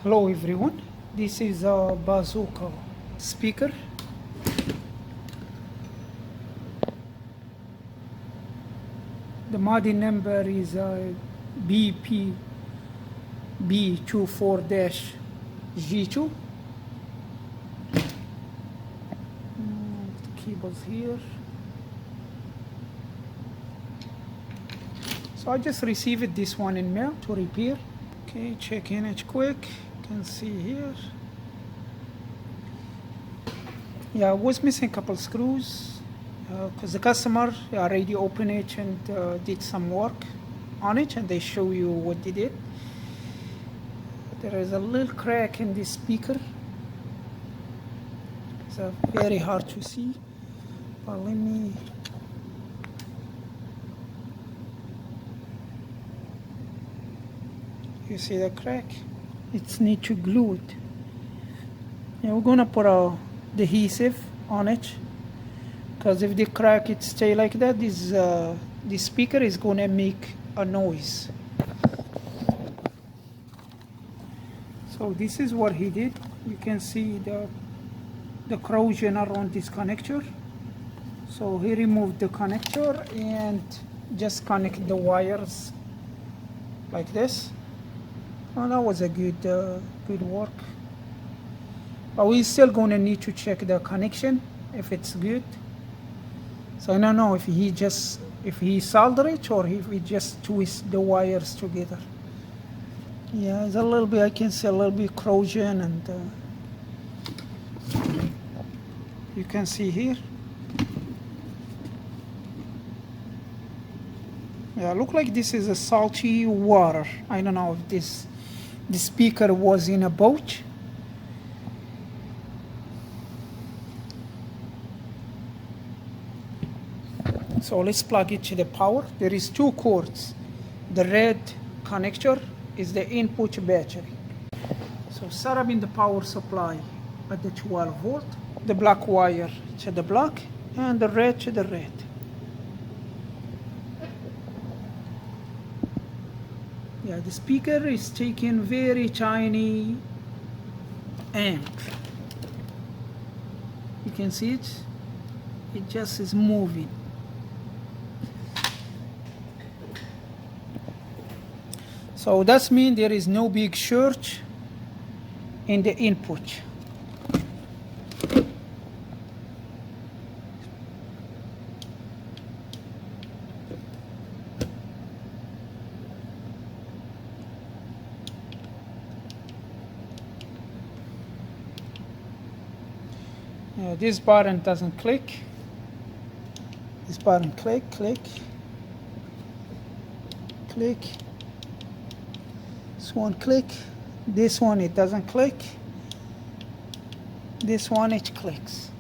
Hello everyone, this is a Bazooka speaker. The model number is BPB24 G2. The cables here. So I just received this one in mail to repair. Okay, check in it quick. You can see here. Yeah, I was missing a couple screws because the customer already opened it and did some work on it, and they show you what they did. There is a little crack in this speaker. It's very hard to see, but let me. You see the crack? It needs to glue it. Yeah, we're gonna put a adhesive on it, because if the crack it stay like that, this speaker is gonna make a noise. So this is what he did. You can see the corrosion around this connector. So he removed the connector and just connect the wires like this. Oh, that was a good work. But we're still gonna need to check the connection if it's good. So I don't know if he soldered it or if he just twist the wires together. Yeah, it's a little bit, I can see a little bit corrosion, and you can see here. Yeah, look like this is a salty water. I don't know if the speaker was in a boat. So let's plug it to the power. There is two cords. The red connector is the input battery. So set up in the power supply at the 12 volt. The black wire to the black and the red to the red. Yeah, the speaker is taking very tiny amp. You can see it. It just is moving. So that means there is no big surge in the input. This button doesn't click. This button click. This one click. This one it doesn't click. This one it clicks.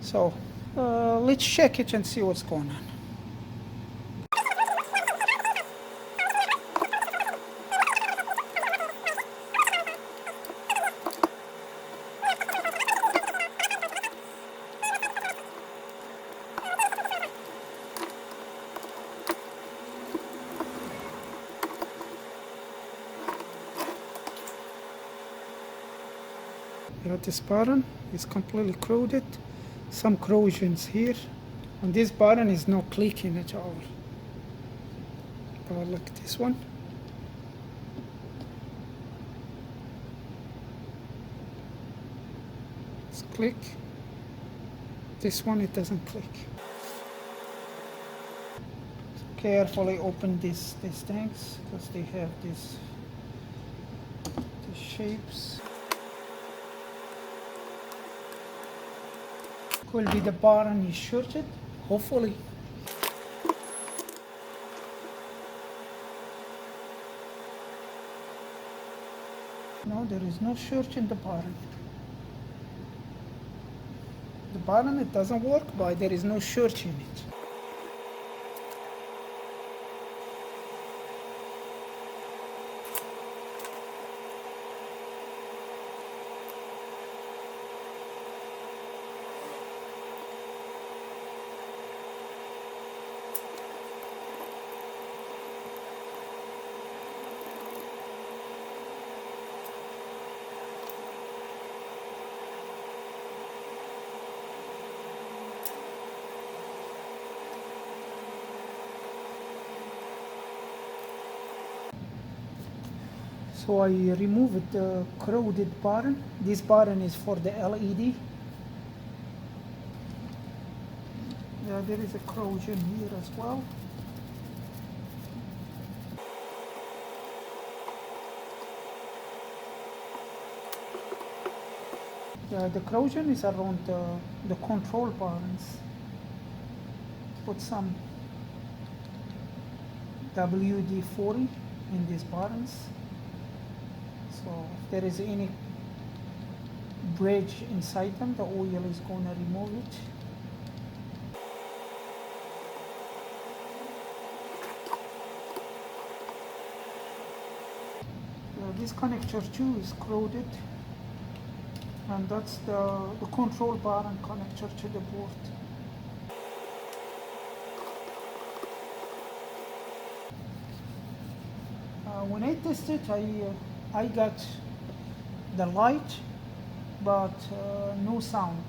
So let's check it and see what's going on. This button is completely corroded. Some corrosions here, and this button is not clicking at all. But like this one. It's click. This one it doesn't click. So carefully open these things because they have these shapes. Could be the button is shorted, hopefully. No, there is no short in the button. The button, it doesn't work, but there is no short in it. So I removed the corroded button. This button is for the LED. Yeah, there is a corrosion here as well. The corrosion is around the control buttons. Put some WD-40 in these buttons. So if there is any bridge inside them, the oil is going to remove it. This connector too is corroded, and that's the control button connector to the board. When I tested, I got the light, but no sound.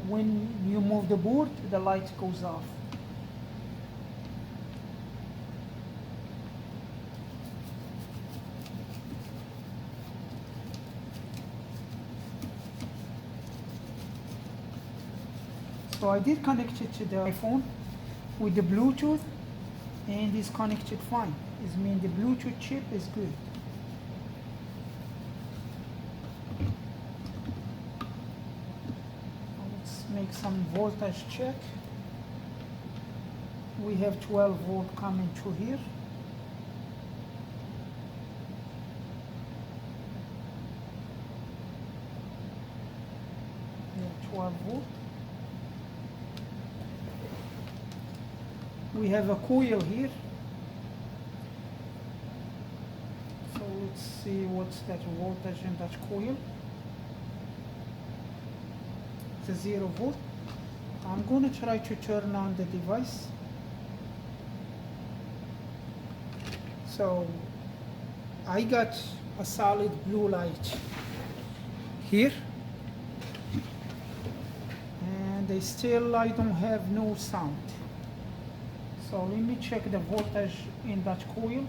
When you move the board, the light goes off. So I did connect it to the iPhone with the Bluetooth, and it's connected fine. It means the Bluetooth chip is good. Let's make some voltage check. We have 12 volt coming through here. Yeah, 12 volt. We have a coil here. So let's see what's that voltage in that coil. It's a 0 volt. I'm going to try to turn on the device. So I got a solid blue light here, and I don't have no sound. So let me check the voltage in that coil.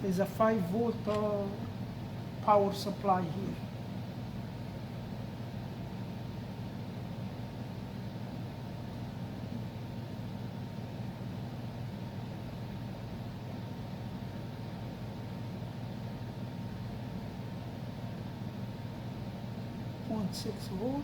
There's a 5 volt power supply here. Point 6 volt.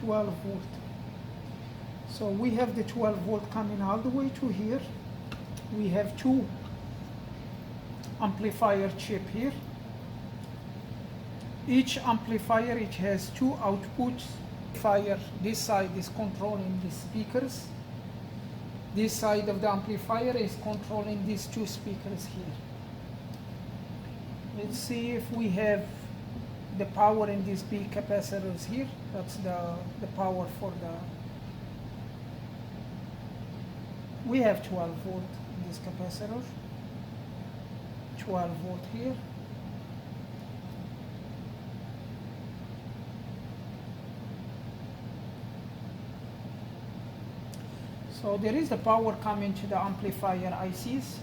.12 volt. So we have the 12 volt coming all the way to here. We have two amplifier chip here. Each amplifier, it has two outputs. This side is controlling the speakers. This side of the amplifier is controlling these two speakers here. Let's see if we have the power in these big capacitors here. That's the power for the... We have 12 volt in this capacitor. 12 volt here. So there is the power coming to the amplifier ICs.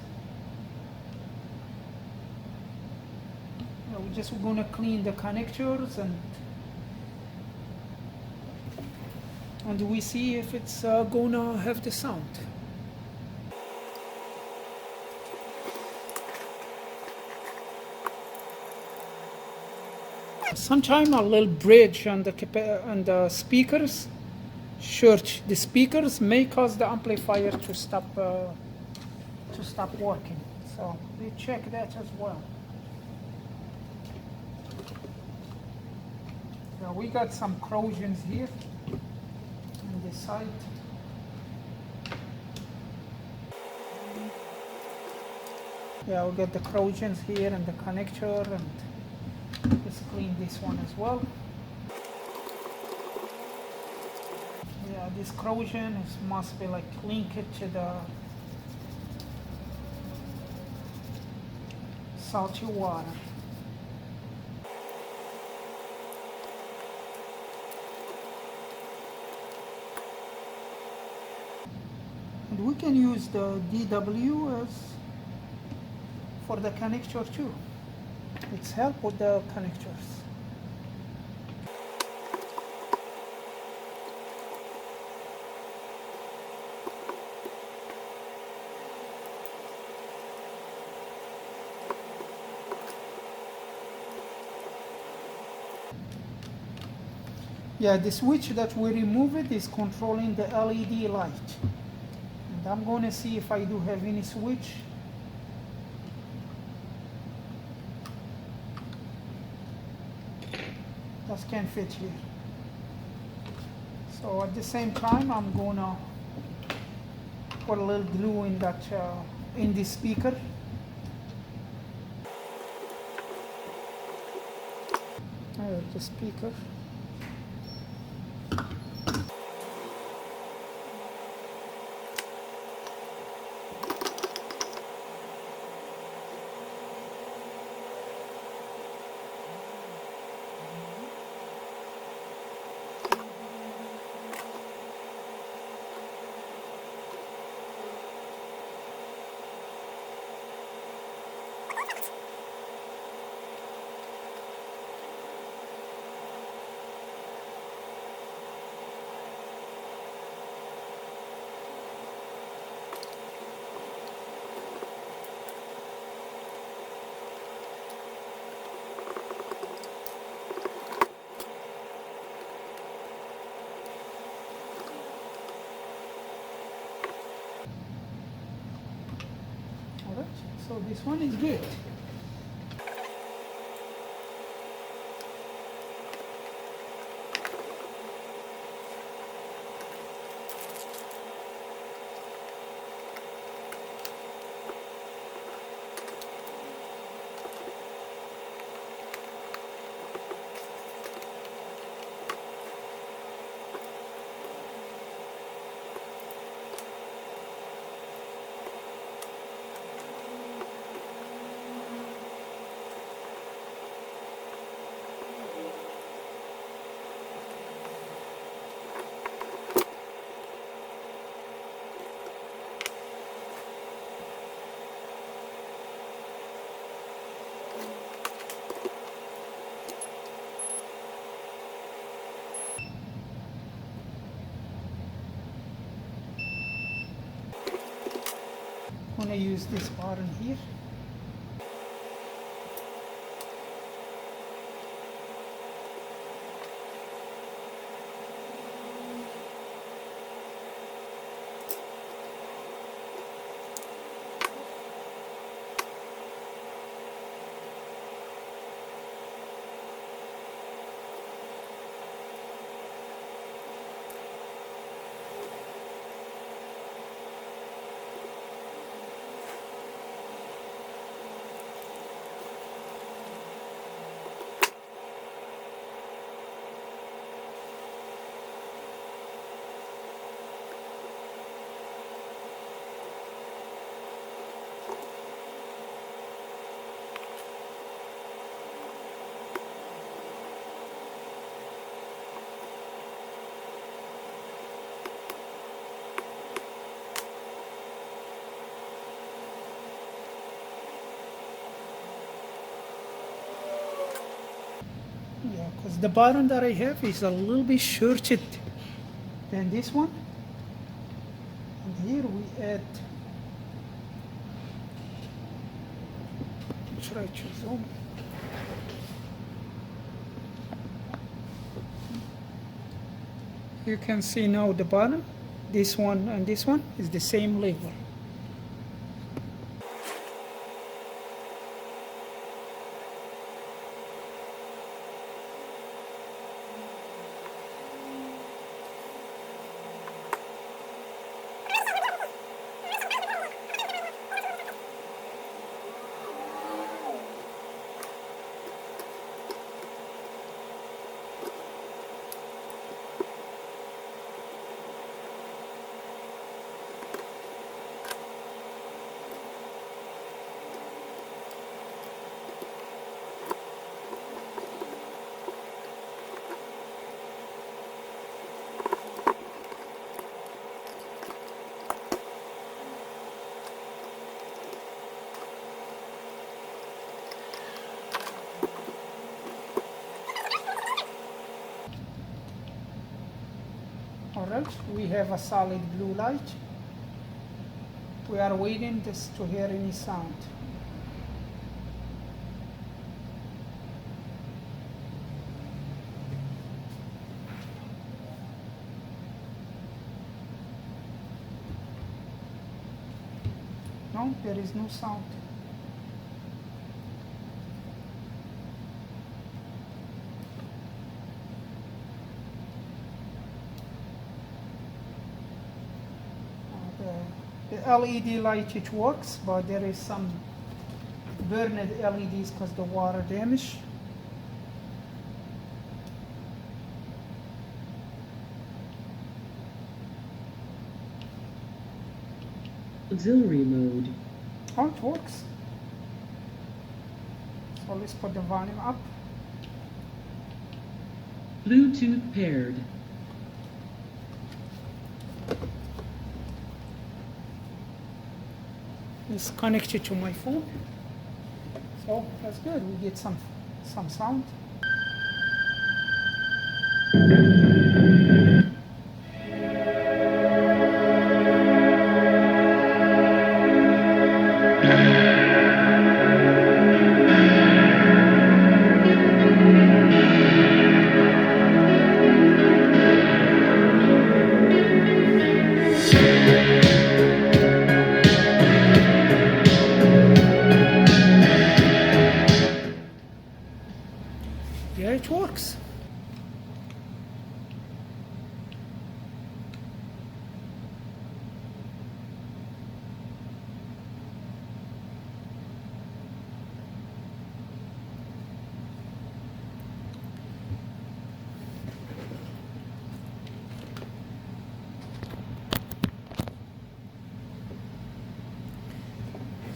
We're just going to clean the connectors and we see if it's going to have the sound. Sometimes a little bridge on the speakers, short the speakers, may cause the amplifier to stop working. So we check that as well. So we got some corrosions here on this side. Yeah, we got the corrosions here and the connector, and just clean this one as well. Yeah, this corrosion must be like linked to the salty water. And we can use the DW as for the connector too. It's help with the connectors. Yeah, the switch that we removed is controlling the LED light. And I'm going to see if I do have any switch. That can fit here. So at the same time, I'm going to put a little glue in that in the speaker. There's the speaker. So this one is good. I'm going to use this button here. Yeah, because the button that I have is a little bit shorter than this one. And here we add, try to zoom. You can see now the button, this one and this one is the same level. Alright, we have a solid blue light. We are waiting just to hear any sound. No, there is no sound. The LED light, it works, but there is some burned LEDs because the water damage. Auxiliary mode. Oh, it works. So let's put the volume up. Bluetooth paired. It's connected to my phone. So that's good. We get some sound. Yeah, it works.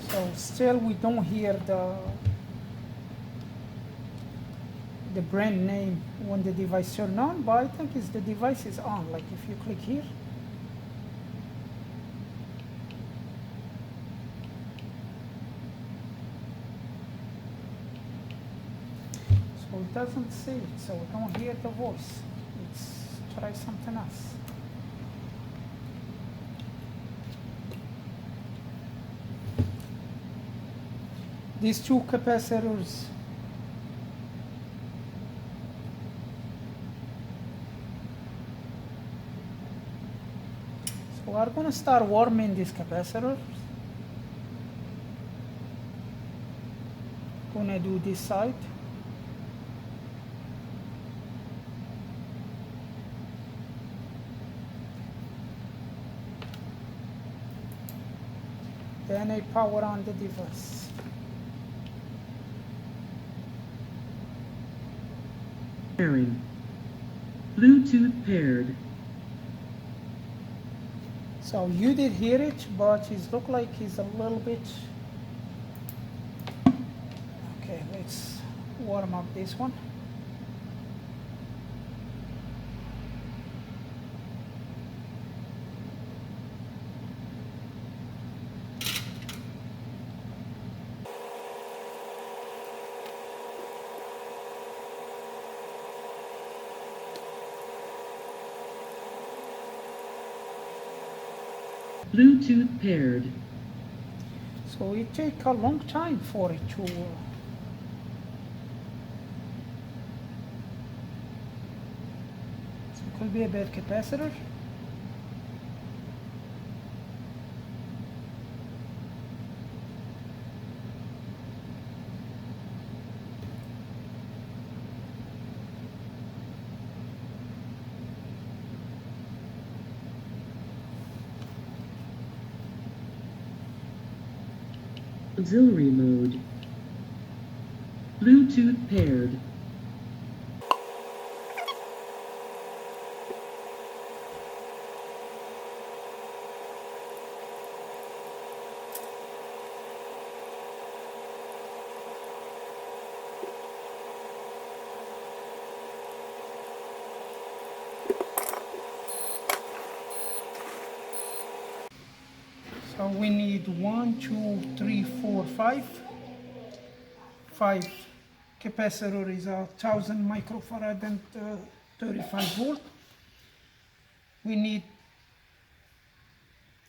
So still we don't hear the brand name when the device turn on, but I think it's the device is on. Like if you click here, so it doesn't say it, so we don't hear the voice. Let's try something else. These two capacitors, so we're going to start warming these capacitors. Gonna do this side. Then I power on the device. Pairing. Bluetooth paired. So you did hear it, but it look like it's a little bit. Okay, let's warm up this one. Bluetooth paired. So it take a long time for it to. So it could be a bad capacitor. Auxiliary mode. Bluetooth paired. So we need 1, 2, 3, 4, 5. 5 capacitor is 1000 microfarad and 35 volt. we need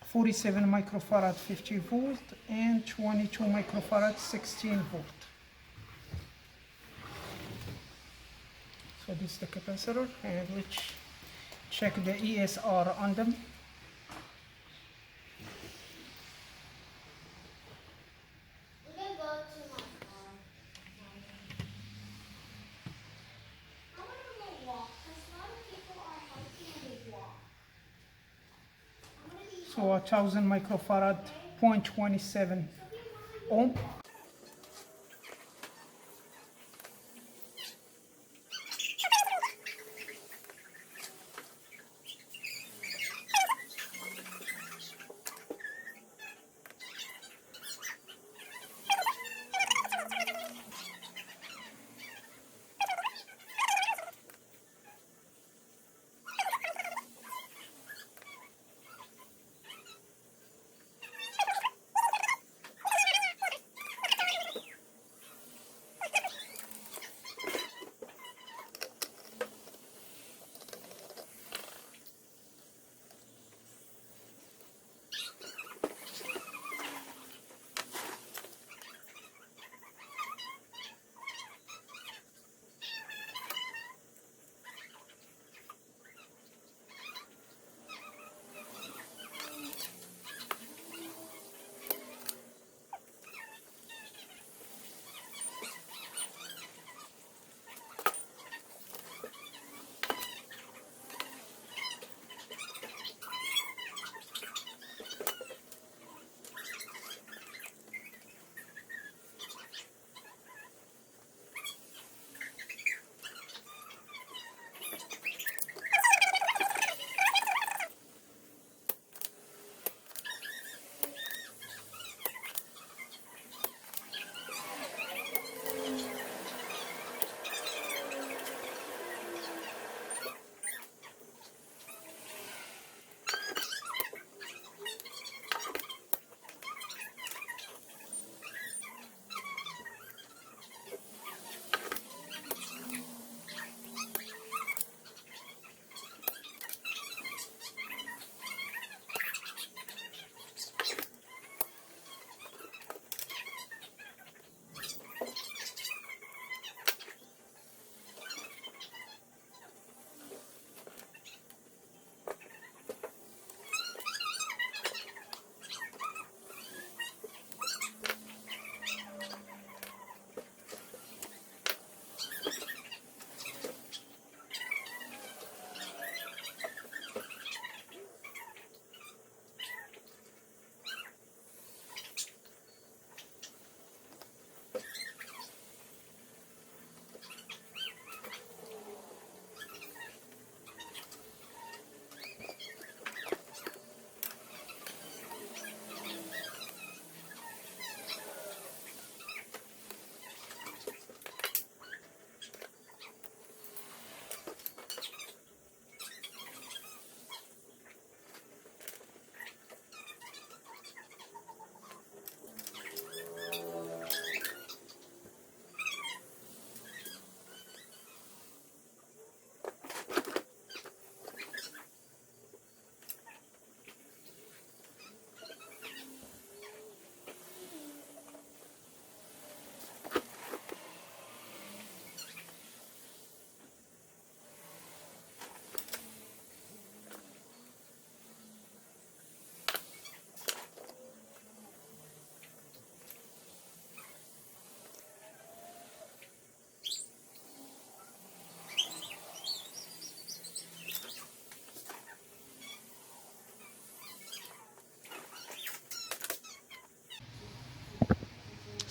47 microfarad 50 volt and 22 microfarad 16 volt. So this is the capacitor, and which check the ESR on them. So 1000 microfarad 0.27 ohm.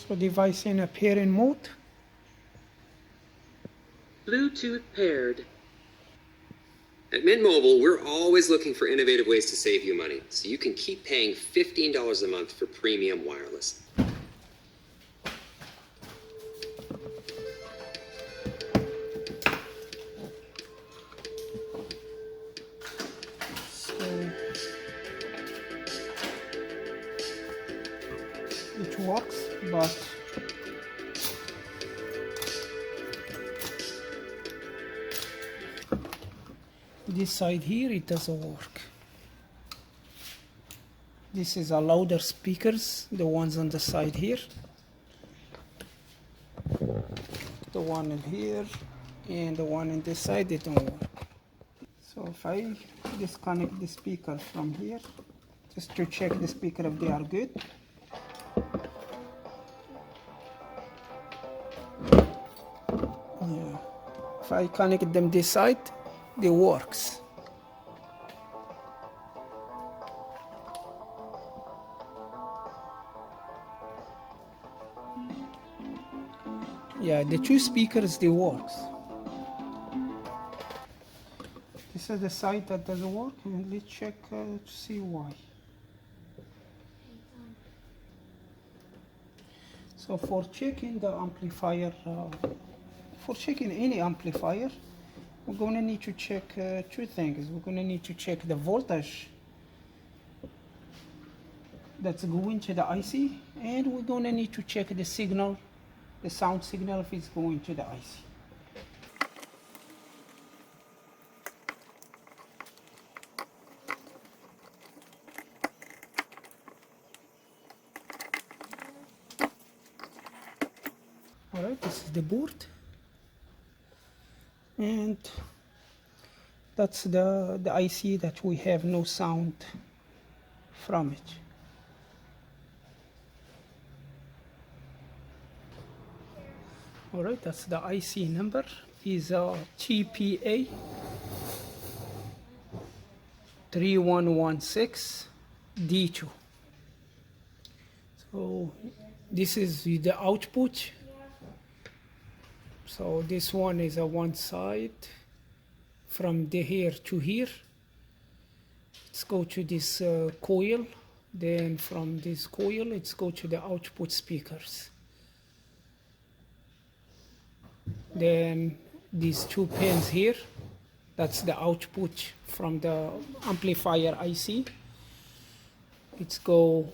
So device in a pairing mode. Bluetooth paired. At Mint Mobile, we're always looking for innovative ways to save you money, so you can keep paying $15 a month for premium wireless. So it works, but this side here it doesn't work. This is a louder speakers, the ones on the side here, the one in here, and the one in this side, they don't work. So if I disconnect the speaker from here, just to check the speaker if they are good. Yeah. If I connect them this side, they works. Yeah, the two speakers, they works. This is the side that doesn't work, and let's check to see why. So for checking the amplifier, for checking any amplifier, we're going to need to check two things. We're going to need to check the voltage that's going to the IC, and we're going to need to check the signal, the sound signal, if it's going to the IC. Alright, this is the board, and that's the IC that we have no sound from it. Alright, that's the IC number, is TPA 3116 D2. So this is the output. So this one is a one side from the here to here. Let's go to this coil. Then from this coil, let's go to the output speakers. Then these two pins here, that's the output from the amplifier IC. Let's go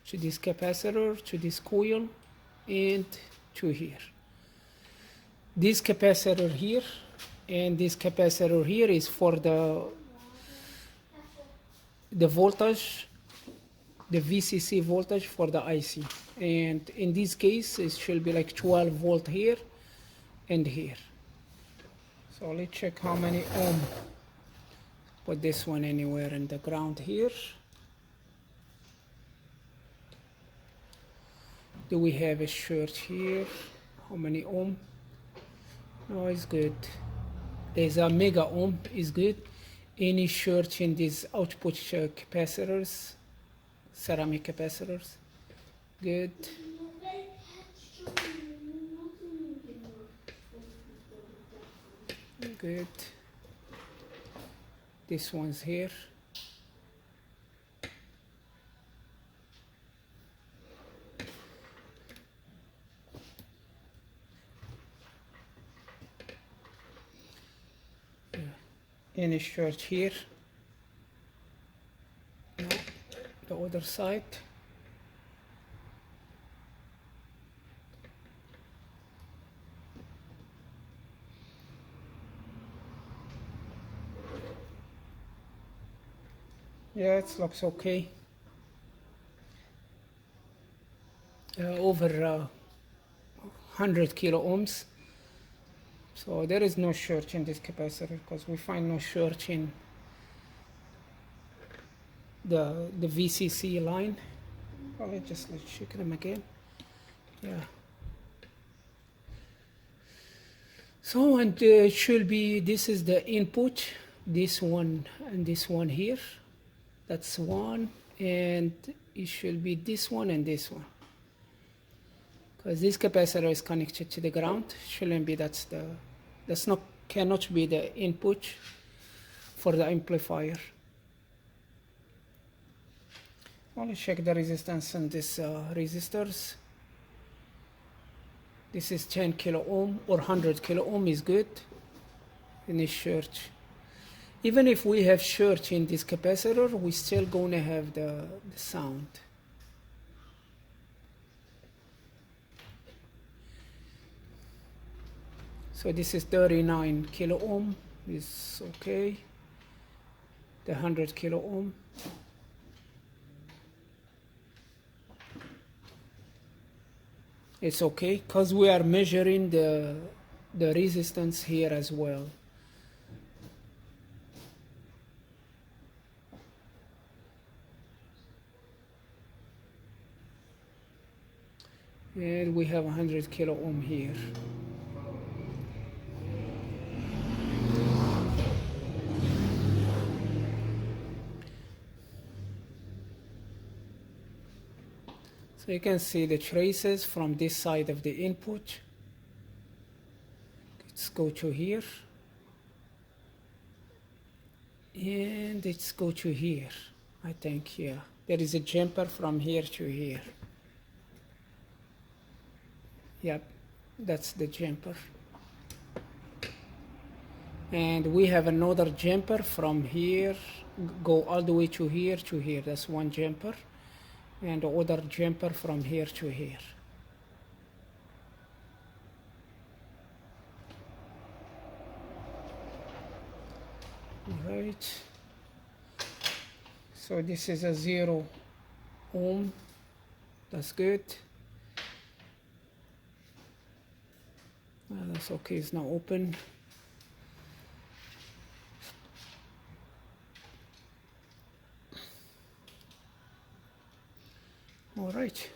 to this capacitor, to this coil, and to here. This capacitor here and this capacitor here is for the voltage, the VCC voltage for the IC. And in this case, it should be like 12 volt here and here. So let's check how many ohm. Put this one anywhere in the ground here. Do we have a short here? How many ohm? No, it's good. There's a mega ohm, is good. Any short in these output capacitors, ceramic capacitors, good. Good. This one's here. Any short here. No, the other side. Yeah, it looks okay. Over 100 kilo ohms. So there is no short in this capacitor because we find no short in the VCC line. Well, let's check them again. Yeah. So, and it should be, this is the input, this one and this one here. That's one, and it should be this one and this one. Because this capacitor is connected to the ground, shouldn't be, that's not, cannot be the input for the amplifier. Well, let's check the resistance on this resistors. This is 10 kilo ohm or 100 kilo ohm is good in this short. Even if we have short in this capacitor, we still gonna have the sound. So this is 39 kilo ohm, is okay. the 100 kilo ohm. It's okay because we are measuring the resistance here as well. And we have 100 kilo ohm here. So you can see the traces from this side of the input. Let's go to here. And let's go to here. I think here. There is a jumper from here to here. Yep, that's the jumper. And we have another jumper from here, go all the way to here to here. That's one jumper. And the other jumper from here to here. All right. So this is a 0 ohm. That's good. That's okay, it's not open. All right.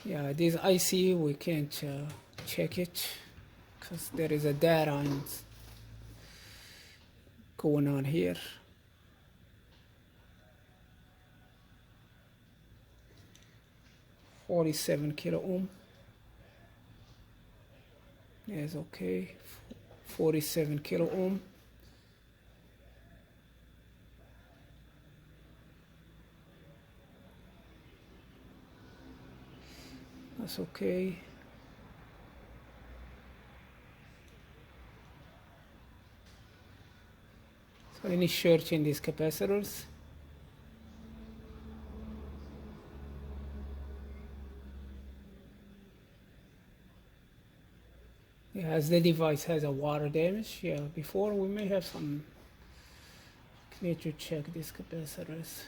Yeah, this IC we can't check it because there is a data going on here. $47 kilo ohm. Yes, okay. 47 kilo ohm. That's okay. So any short in these capacitors. Yeah, as the device has a water damage, yeah, before we may have some, need to check these capacitors.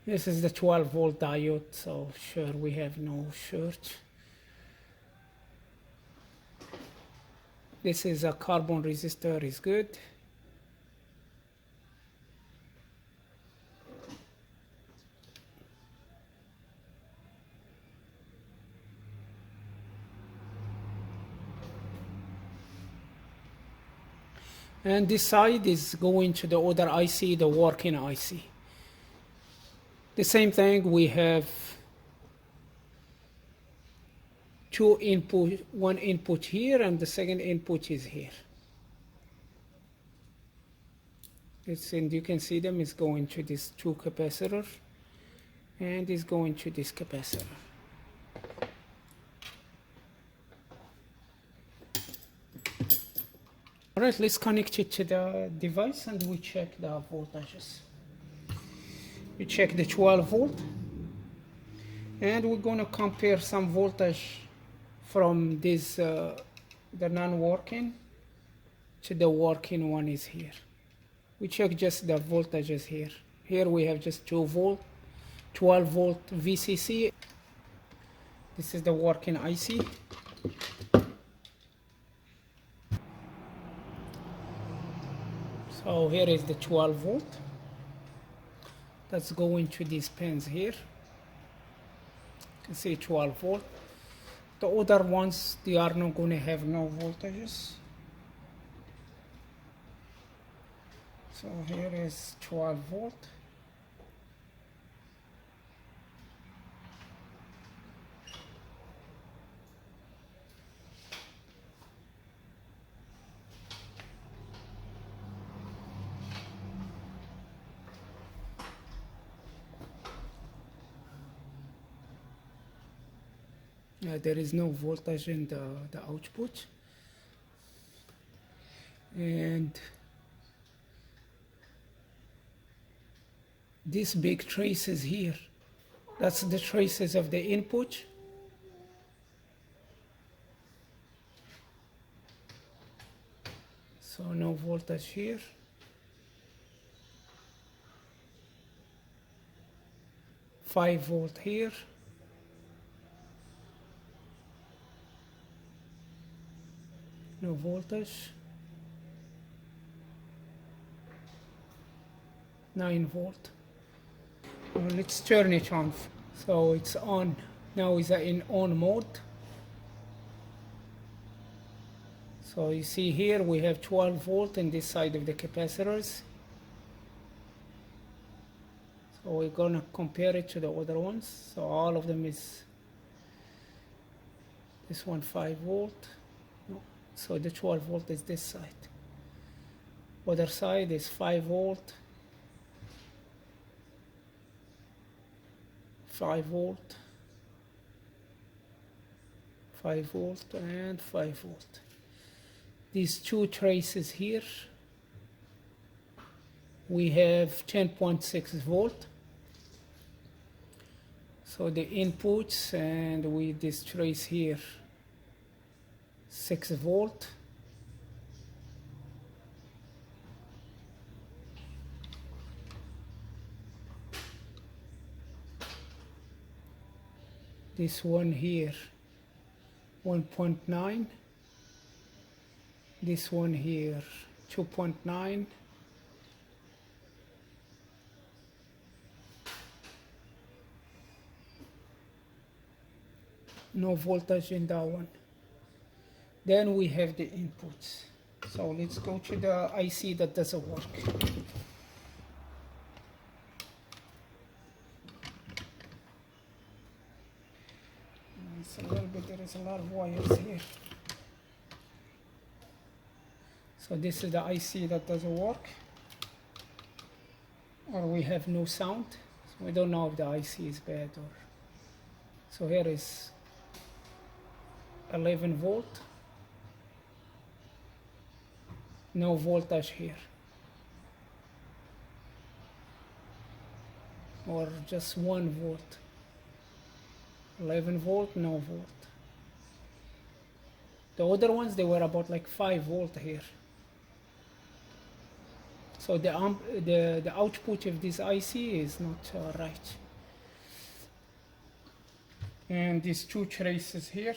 This is the 12 volt diode, so sure we have no short. This is a carbon resistor, is good. And this side is going to the other IC, the working IC. The same thing, we have two input, one input here and the second input is here. And you can see them is going to this two capacitor and is going to this capacitor. All right, let's connect it to the device and we check the voltages. We check the 12 volt and we're going to compare some voltage from this the non-working to the working one is here. We check just the voltages here. Here we have just 2 volt, 12 volt VCC. This is the working IC. So here is the 12 volt. That's going to these pins here. You can see 12 volt. The other ones, they are not going to have no voltages. So here is 12 volt. There is no voltage in the output, and these big traces here That's the traces of the input. So no voltage here. Five volt here. No voltage. 9 volt. Well, let's turn it on. So it's on. Now it's in on mode. So you see here we have 12 volt in this side of the capacitors. So we're gonna compare it to the other ones. So all of them is this one 5 volt. No. So the 12 volt is this side. Other side is 5 volt. 5 volt, 5 volt, and 5 volt. These two traces here, we have 10.6 volt. So the inputs, and with this trace here, 6 volt. This one here, 1.9. This one here, 2.9. No voltage in that one. Then we have the inputs. So let's go to the IC that doesn't work. It's a little bit, there is a lot of wires here. So this is the IC that doesn't work, or we have no sound. So we don't know if the IC is bad or. So here is 11 volt. No voltage here, or just 1 volt. 11 volt, no volt. The other ones, they were about like 5 volt here. So the output of this IC is not right. And these two traces here.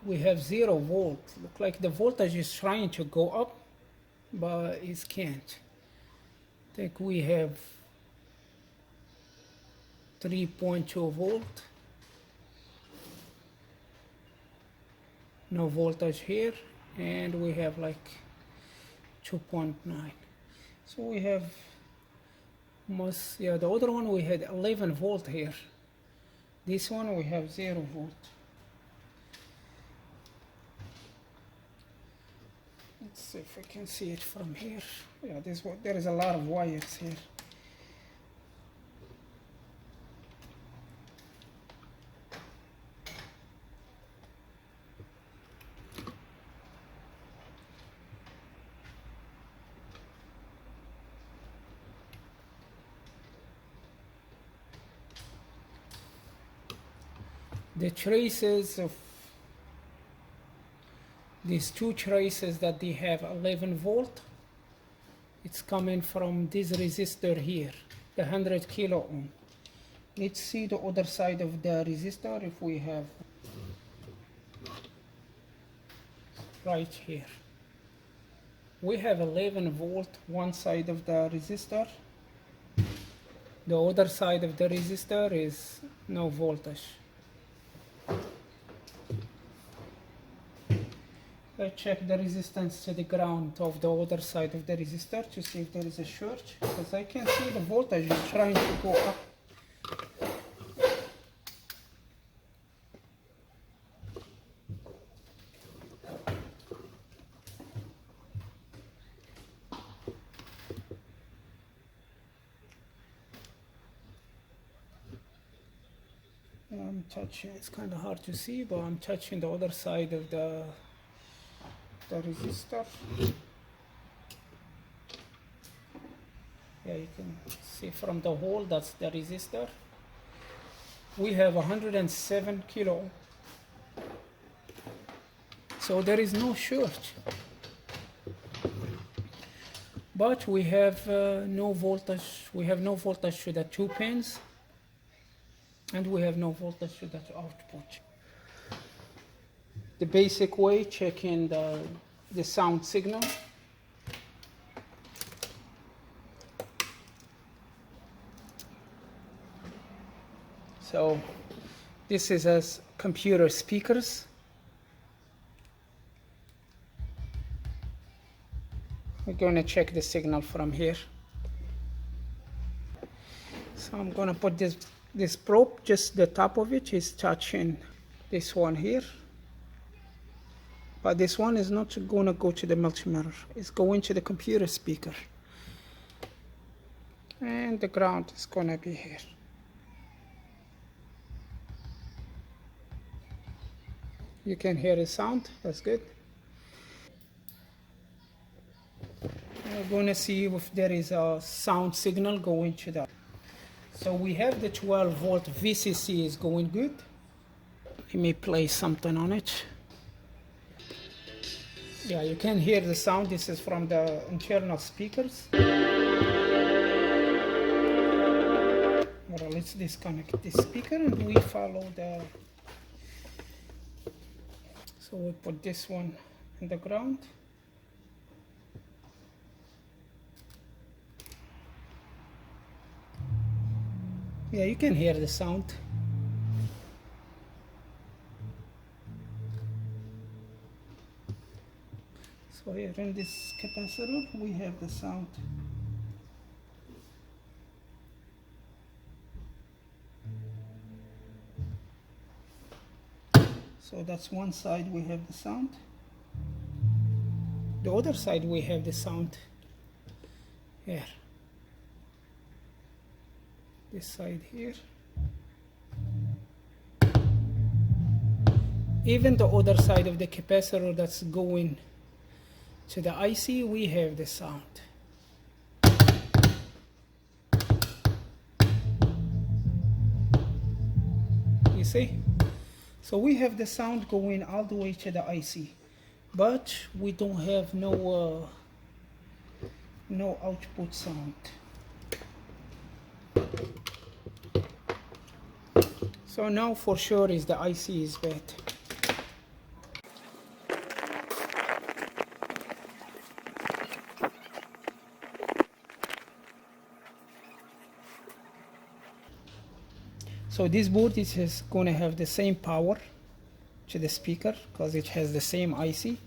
We have 0 volt. Look like the voltage is trying to go up, but it can't. I think we have 3.2 volt. No voltage here, and we have like 2.9. So we have the other one we had 11 volt here. This one we have 0 volt. Let's see if I can see it from here. Yeah, there is a lot of wires here. The traces of these two traces that they have 11 volt, it's coming from this resistor here, the 100 kilo ohm. Let's see the other side of the resistor. If we have right here, we have 11 volt one side of the resistor. The other side of the resistor is no voltage. I check the resistance to the ground of the other side of the resistor to see if there is a short, because I can see the voltage is trying to go up. I'm touching, it's kind of hard to see, but I'm touching the other side of the resistor. Yeah, you can see from the hole, that's the resistor. We have 107 kilo, so there is no short, but we have no voltage. We have no voltage to the 2 pins, and we have no voltage to that output. The basic way checking the sound signal. So this is as computer speakers. We're going to check the signal from here. So I'm going to put this probe, just the top of it is touching this one here. But this one is not going to go to the multimeter. It's going to the computer speaker. And the ground is going to be here. You can hear the sound, that's good. We're going to see if there is a sound signal going to that. So we have the 12 volt VCC is going good. Let me play something on it. Yeah, you can hear the sound. This is from the internal speakers. Well, let's disconnect the speaker and we follow the... So we put this one in the ground. Yeah, you can hear the sound. So here in this capacitor, we have the sound. So that's one side we have the sound. The other side we have the sound here. This side here. Even the other side of the capacitor that's going to the IC, we have the sound. You see? So we have the sound going all the way to the IC, but we don't have no output sound. So now for sure is the IC is bad. So this board is going to have the same power to the speaker because it has the same IC,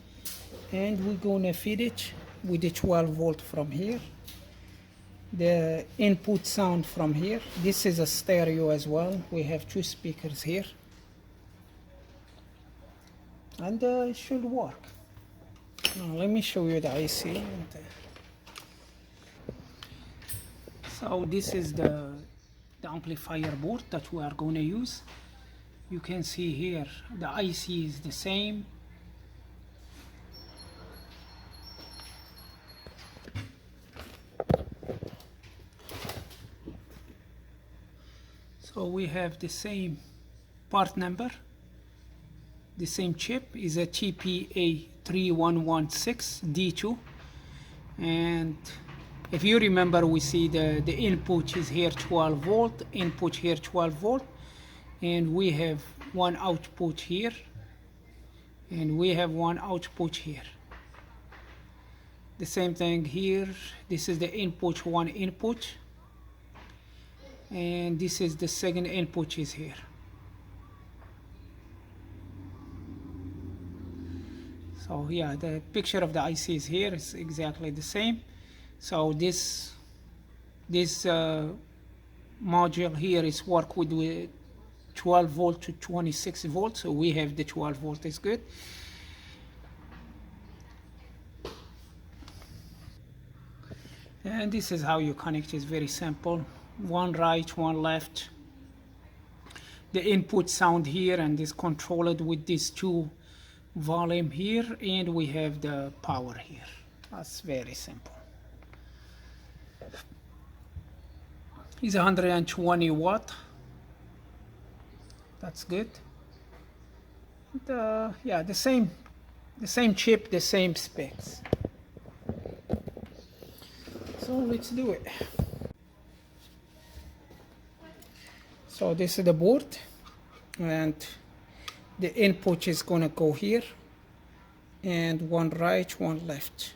and we're going to feed it with the 12 volt from here. The input sound from here. This is a stereo as well. We have 2 speakers here, and it should work. Now let me show you the IC. So this is the amplifier board that we are going to use. You can see here the IC is the same. So we have the same part number. The same chip is a TPA3116 D2, and if you remember, we see the input is here 12 volt, input here 12 volt, and we have one output here, and we have one output here. The same thing here. This is the input, one input, and this is the second input is here. So yeah, the picture of the IC is here. It's exactly the same. So this module here is work with 12 volt to 26 volt. So we have the 12 volt is good. And this is how you connect. It's very simple. One right, one left. The input sound here, and is controlled with these 2 volume here, and we have the power here. That's very simple. is 120 watt. That's good. And, yeah, the same chip, the same specs. So let's do it. So this is the board, and the input is gonna go here, and one right, one left,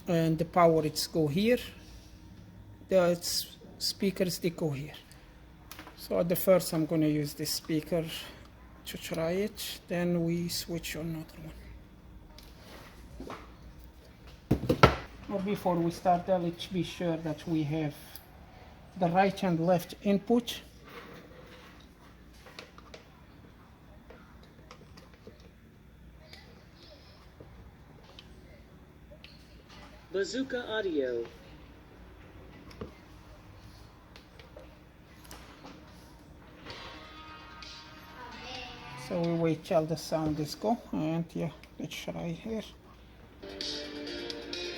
and the power it's go here. The speakers they go here. So at the first I'm gonna use this speaker to try it, then we switch on another one. Or before we start, let's be sure that we have the right and left input. Bazooka Audio. So we wait till the sound is go, and yeah, let's try here.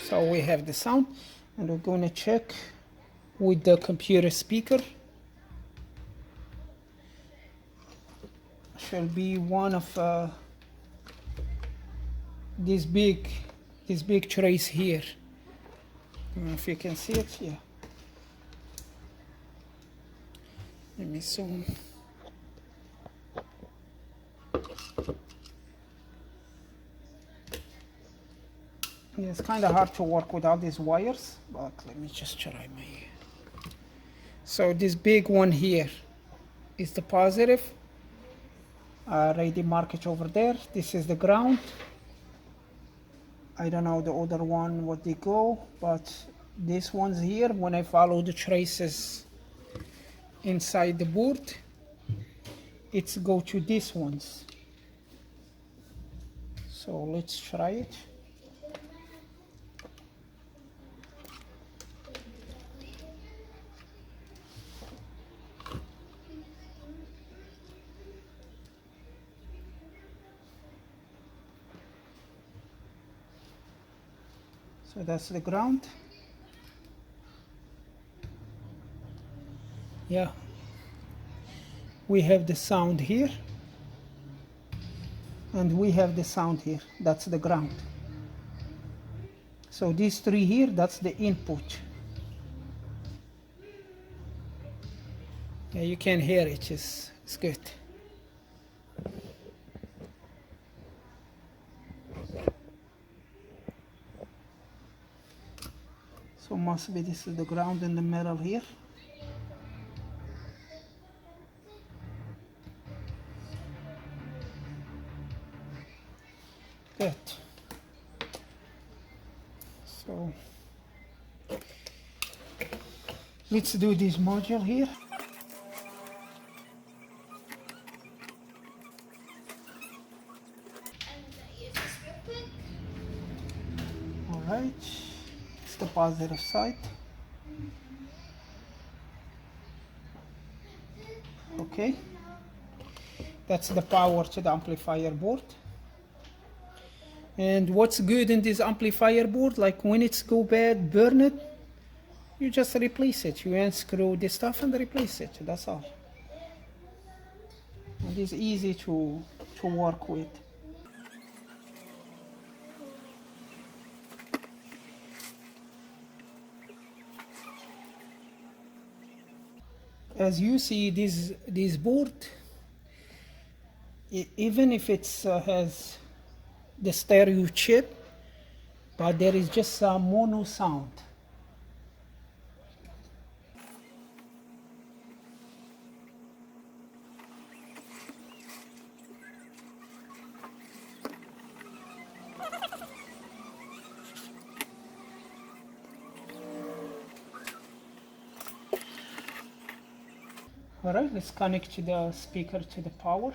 So we have the sound, and we're gonna check with the computer speaker. Shall be one of these big trays here. I don't know if you can see it. Yeah. Let me zoom. Yeah, it's kind of hard to work with all these wires, but let me just try my. So this big one here is the positive. Already mark it over there. This is the ground. I don't know the other one what they go, but this one's here. When I follow the traces inside the board, it's go to these ones. So let's try it. So that's the ground. Yeah. We have the sound here. And we have the sound here. That's the ground. So these three here, that's the input. Yeah, you can hear it. It's good. So must be this is the ground in the middle here. Good. So let's do this module here. All right. The positive side. Okay, that's the power to the amplifier board. And what's good in this amplifier board, like when it's go bad, burn it, you just replace it. You unscrew this stuff and replace it. That's all. And it's easy to work with. As you see, this board, even if it's has the stereo chip, but there is just a mono sound. All right, let's connect to the speaker to the power.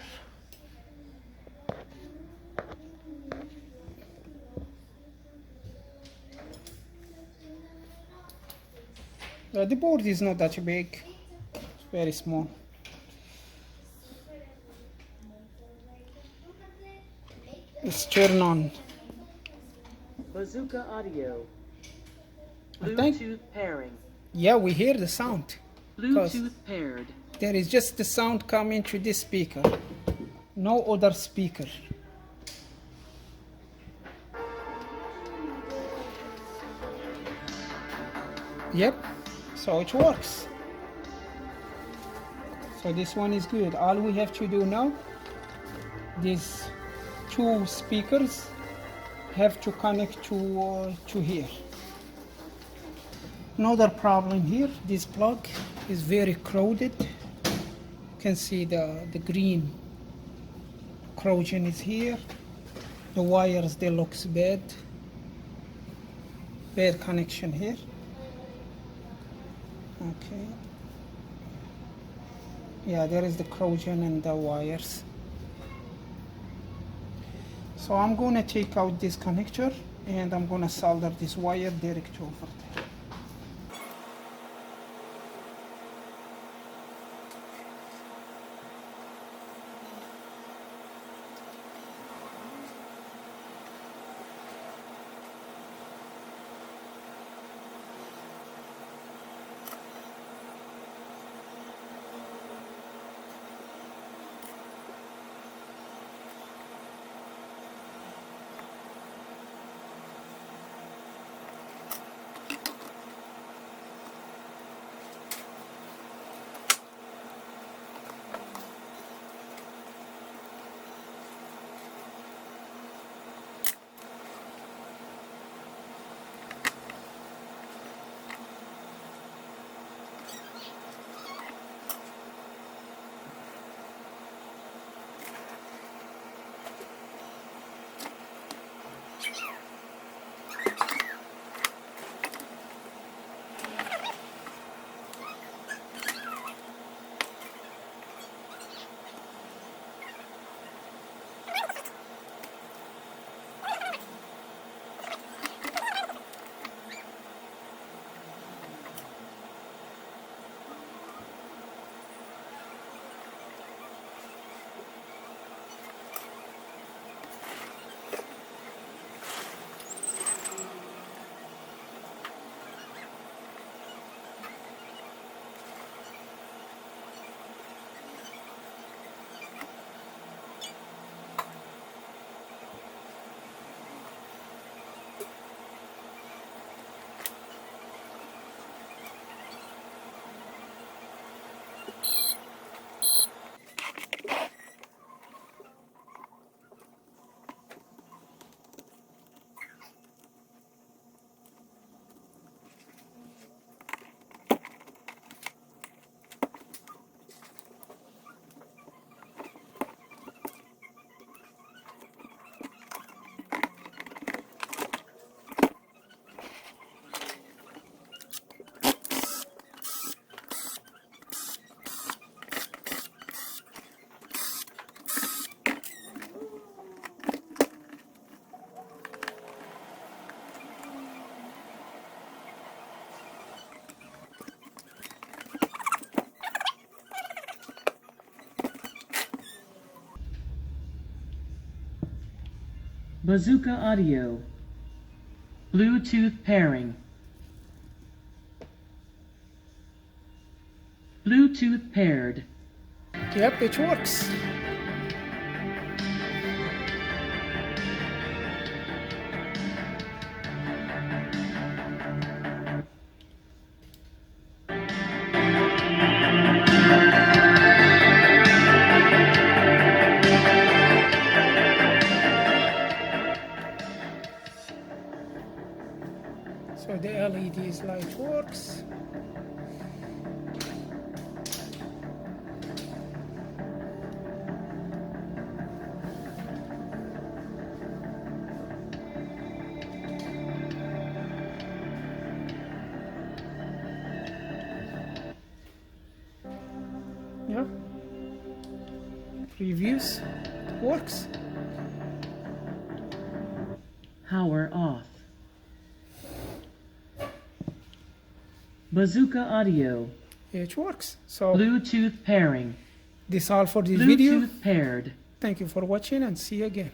The board is not that big, it's very small. Let's turn on. Bazooka Audio. I think Bluetooth pairing. Yeah, we hear the sound. Bluetooth paired. There is just the sound coming to this speaker, no other speaker. Yep, so it works. So this one is good. All we have to do now, these two speakers have to connect to here. Another problem here, this plug is very crowded. You can see the green corrosion is here. The wires, they looks bad. Bad connection here. Okay. Yeah, there is the corrosion in the wires. So I'm gonna take out this connector and I'm gonna solder this wire direct over there. Bazooka Audio. Bluetooth pairing. Bluetooth paired. Yep, it works. So the LED's light works. Yeah. Previews works. Power off. Bazooka Audio. It works. So Bluetooth pairing. this all for this video. Bluetooth paired. Thank you for watching and see you again.